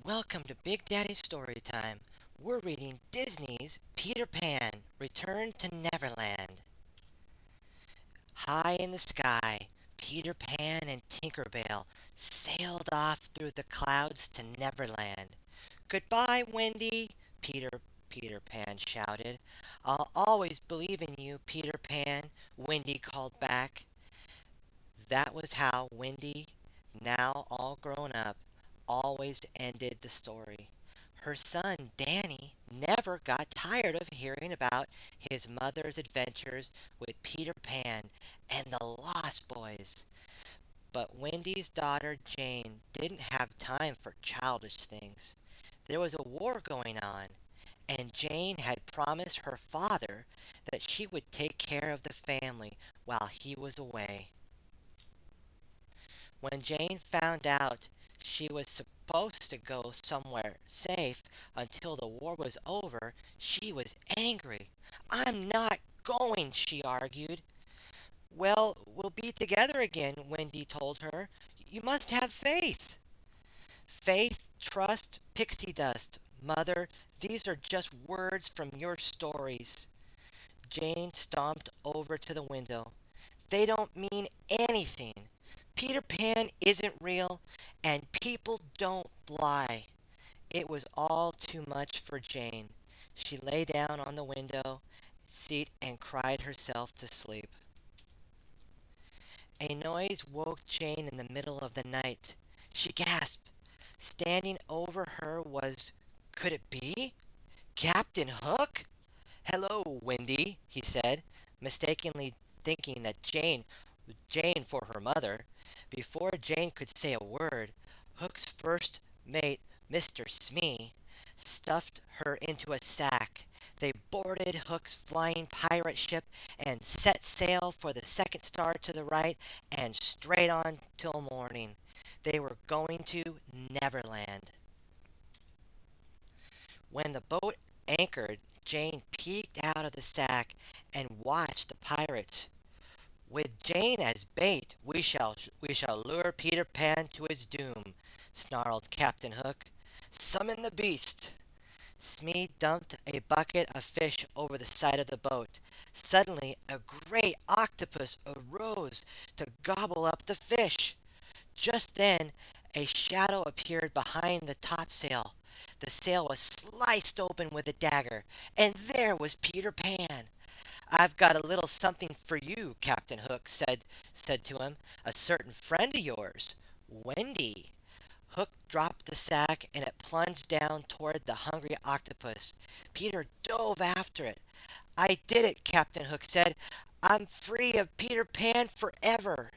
Welcome to Big Daddy Storytime. We're reading Disney's Peter Pan, Return to Neverland. High in the sky, Peter Pan and Tinker Bell sailed off through the clouds to Neverland. Goodbye, Wendy, Peter Pan shouted. I'll always believe in you, Peter Pan, Wendy called back. That was how Wendy, now all grown up, always ended the story. Her son, Danny, never got tired of hearing about his mother's adventures with Peter Pan and the Lost Boys. But Wendy's daughter, Jane, didn't have time for childish things. There was a war going on, and Jane had promised her father that she would take care of the family while he was away. When Jane found out she was supposed to go somewhere safe until the war was over, she was angry. I'm not going, she argued. Well, we'll be together again, Wendy told her. You must have faith. Faith, trust, pixie dust. Mother, these are just words from your stories. Jane stomped over to the window. They don't mean anything. Peter Pan isn't real, and people don't lie. It was all too much for Jane. She lay down on the window seat and cried herself to sleep. A noise woke Jane in the middle of the night. She gasped. Standing over her was, could it be? Captain Hook? Hello, Wendy, he said, mistakenly thinking that Jane for her mother. Before Jane could say a word, Hook's first mate, Mr. Smee, stuffed her into a sack. They boarded Hook's flying pirate ship and set sail for the second star to the right and straight on till morning. They were going to Neverland. When the boat anchored, Jane peeked out of the sack and watched the pirates. With Jane as bait, we shall lure Peter Pan to his doom, snarled Captain Hook. Summon the beast. Smee dumped a bucket of fish over the side of the boat. Suddenly, a great octopus arose to gobble up the fish. Just then, a shadow appeared behind the topsail. The sail was sliced open with a dagger, and there was Peter Pan. I've got a little something for you, Captain Hook said to him. A certain friend of yours, Wendy. Hook dropped the sack and it plunged down toward the hungry octopus. Peter dove after it. I did it, Captain Hook said. I'm free of Peter Pan forever.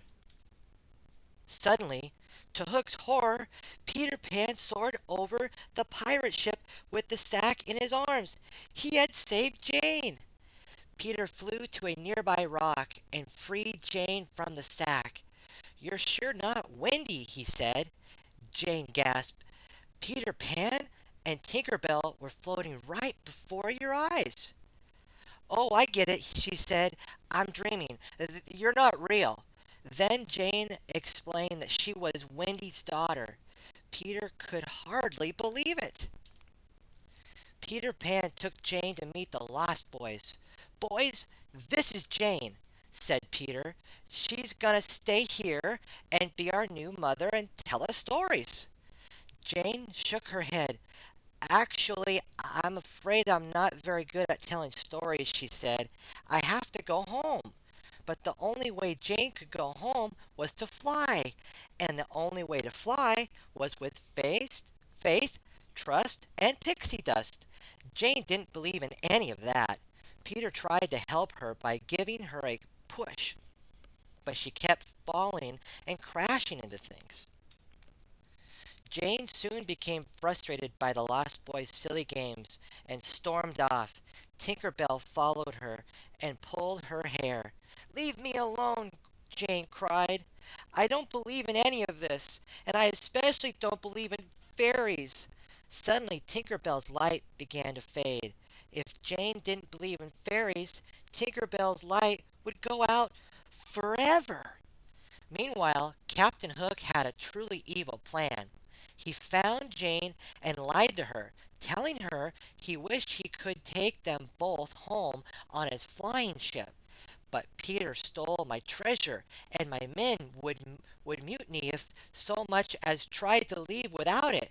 Suddenly, to Hook's horror, Peter Pan soared over the pirate ship with the sack in his arms. He had saved Jane. Peter flew to a nearby rock and freed Jane from the sack. You're sure not Wendy, he said. Jane gasped. Peter Pan and Tinker Bell were floating right before your eyes. Oh, I get it, she said. I'm dreaming. You're not real. Then Jane explained that she was Wendy's daughter. Peter could hardly believe it. Peter Pan took Jane to meet the Lost Boys. Boys, this is Jane, said Peter. She's gonna stay here and be our new mother and tell us stories. Jane shook her head. Actually, I'm afraid I'm not very good at telling stories, she said. I have to go home. But the only way Jane could go home was to fly, and the only way to fly was with faith, trust, and pixie dust. Jane didn't believe in any of that. Peter tried to help her by giving her a push, but she kept falling and crashing into things. Jane soon became frustrated by the Lost Boys' silly games and stormed off. Tinker Bell followed her and pulled her hair. Leave me alone, Jane cried. I don't believe in any of this, and I especially don't believe in fairies. Suddenly, Tinker Bell's light began to fade. If Jane didn't believe in fairies, Tinker Bell's light would go out forever. Meanwhile, Captain Hook had a truly evil plan. He found Jane and lied to her, telling her he wished he could take them both home on his flying ship. But Peter stole my treasure, and my men would mutiny if so much as tried to leave without it,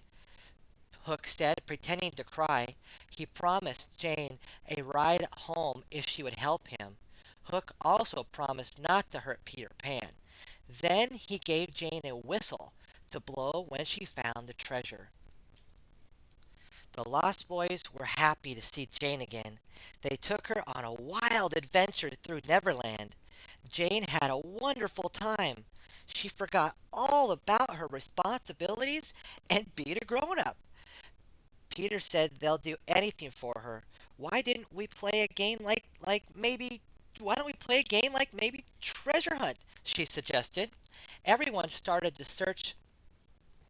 Hook said, pretending to cry. He promised Jane a ride home if she would help him. Hook also promised not to hurt Peter Pan. Then he gave Jane a whistle to blow when she found the treasure. The Lost Boys were happy to see Jane again. They took her on a wild adventure through Neverland. Jane had a wonderful time. She forgot all about her responsibilities and beat a grown up. Peter said they'll do anything for her. Why didn't we play a game like maybe why don't we play a game like maybe Treasure Hunt? She suggested. Everyone started to search.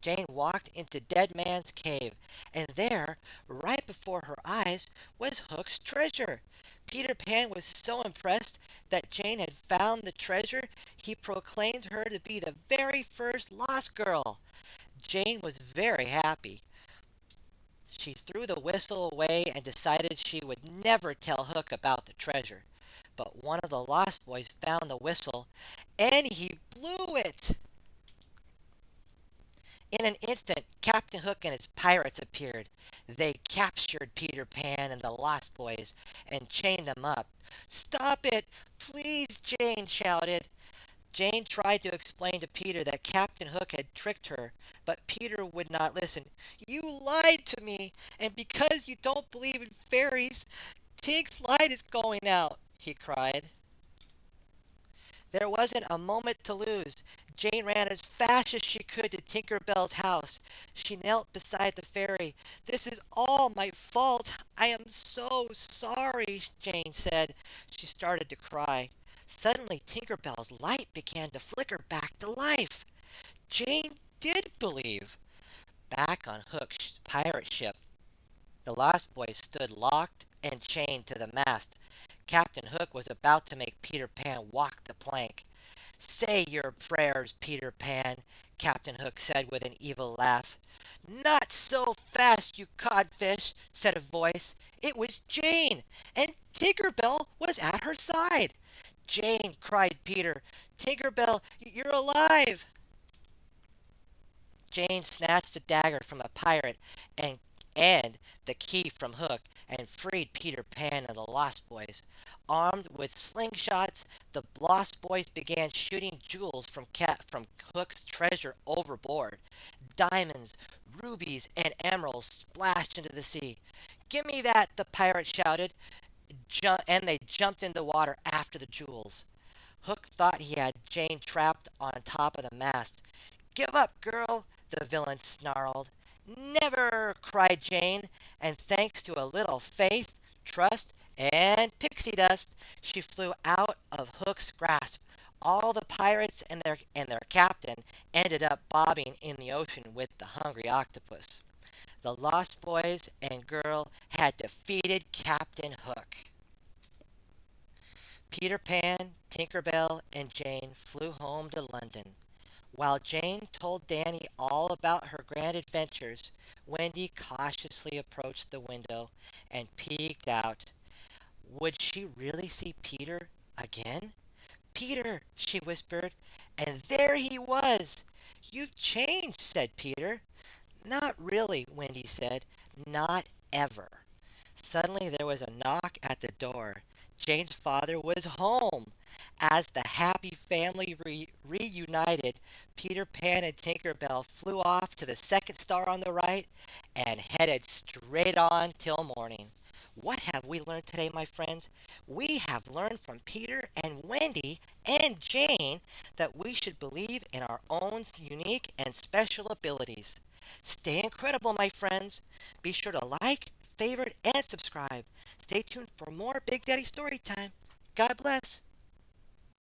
Jane walked into Dead Man's Cave, and there, right before her eyes, was Hook's treasure. Peter Pan was so impressed that Jane had found the treasure, he proclaimed her to be the very first lost girl. Jane was very happy. She threw the whistle away and decided she would never tell Hook about the treasure. But one of the Lost Boys found the whistle, and he blew it. In an instant, Captain Hook and his pirates appeared. They captured Peter Pan and the Lost Boys and chained them up. "Stop it! Please!" Jane shouted. Jane tried to explain to Peter that Captain Hook had tricked her, but Peter would not listen. "You lied to me, and because you don't believe in fairies, Tink's light is going out," he cried. There wasn't a moment to lose. Jane ran as fast as she could to Tinker Bell's house. She knelt beside the fairy. "This is all my fault. I am so sorry," Jane said. She started to cry. Suddenly, Tinker Bell's light began to flicker back to life. Jane did believe. Back on Hook's pirate ship, the Lost Boys stood locked and chained to the mast. Captain Hook was about to make Peter Pan walk the plank. "Say your prayers, Peter Pan," Captain Hook said with an evil laugh. "Not so fast, you codfish," said a voice. It was Jane, and Tinker Bell was at her side. "Jane," cried Peter. "Tinker Bell, you're alive!" Jane snatched a dagger from a pirate and the key from Hook and freed Peter Pan and the Lost Boys. Armed with slingshots, the Lost Boys began shooting jewels from Hook's treasure overboard. Diamonds, rubies, and emeralds splashed into the sea. "Give me that!" the pirate shouted, and they jumped into the water after the jewels. Hook thought he had Jane trapped on top of the mast. "Give up, girl!" the villain snarled. "Never!" cried Jane, and thanks to a little faith, trust, and pixie dust, she flew out of Hook's grasp. All the pirates and their captain ended up bobbing in the ocean with the hungry octopus. The Lost Boys and girl had defeated Captain Hook. Peter Pan, Tinker Bell, and Jane flew home to London. While Jane told Danny all about her grand adventures, Wendy cautiously approached the window and peeked out. Would she really see Peter again? "Peter," she whispered, and there he was. "You've changed," said Peter. "Not really," Wendy said. "Not ever." Suddenly there was a knock at the door. Jane's father was home. As the happy family reunited, Peter Pan and Tinker Bell flew off to the second star on the right and headed straight on till morning. What have we learned today, my friends? We have learned from Peter and Wendy and Jane that we should believe in our own unique and special abilities. Stay incredible, my friends. Be sure to like, favorite, and subscribe. Stay tuned for more Big Daddy Story Time. God bless.